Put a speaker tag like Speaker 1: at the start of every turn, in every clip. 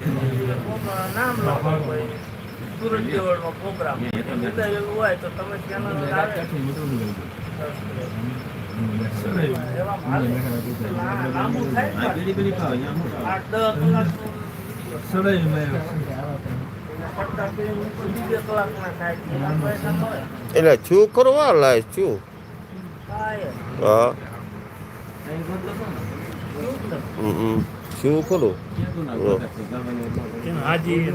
Speaker 1: નામ લખો કોઈ સુરત દેવળનો પ્રોગ્રામ એવું હોય તો તમે ચેનલ લાંબુ થાય 8-10 કલાક
Speaker 2: એટલે શું કરવા લાય શું હા શું કરું
Speaker 1: હાજી હું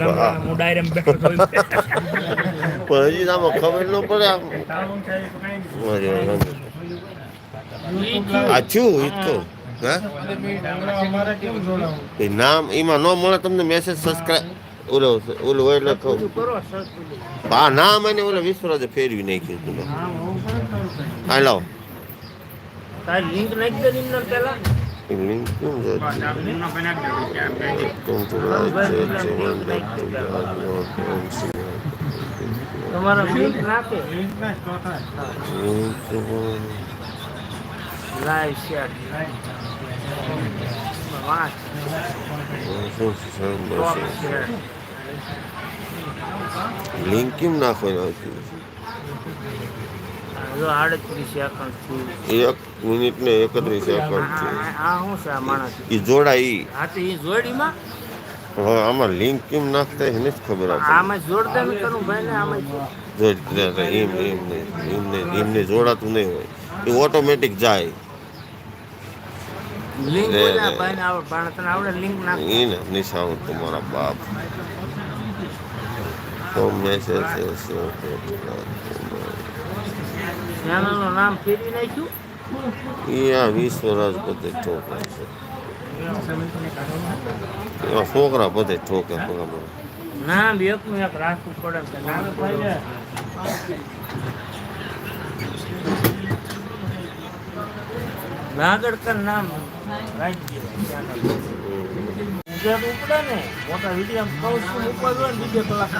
Speaker 1: ડાયરેક્ટ બેઠો છું
Speaker 2: પણ હજી આમાં ખબર ન પડે આ શું એ તો હા નામ એમાં ન મળે તમને મેસેજ સબસ્ક્રાઈબ ઓલું એટલે કહું હા નામ એને ઓલા વિશ્વરાજે ફેરવી નાખ્યું તમે હા લાવ
Speaker 1: લિંક નાખી દે નિમ્ન પેલા
Speaker 2: લિંક કેમ
Speaker 1: તમારા લિંક નાખે લાઈવ શેર
Speaker 2: લિંક કેમ નાખવાનું આવતું
Speaker 1: 38 સેકન્ડ
Speaker 2: 1 મિનિટ ને 31 સેકન્ડ છે
Speaker 1: આ શું છે આ માણસ
Speaker 2: એ જોડાઈ
Speaker 1: હા તો એ જોડીમાં
Speaker 2: હવે આમાં લિંક કેમ નાખતા એને જ ખબર આપે
Speaker 1: આમાં જોડતા મેં કરું ભાઈ ને આમાં
Speaker 2: એમને જોડાતું નહીં હોય એ ઓટોમેટિક જાય
Speaker 1: લિંક ભાઈ ને આવડે લિંક નાખ
Speaker 2: એને નિશાન તમારા બાપ તો મેસેજ
Speaker 1: ચેનલનું નામ ફેરવી નાખ્યું
Speaker 2: એ આ વિશ્વરાજ બધે ઠોકે છે એમાં છોકરા બધે ઠોકે બરાબર
Speaker 1: નામ એકનું એક રાખવું પડે કે નામ નાગડકર નામ રાખી ઉપડે ને મોટા વિડીયો કહું છું ઉપર ને 2 કલાક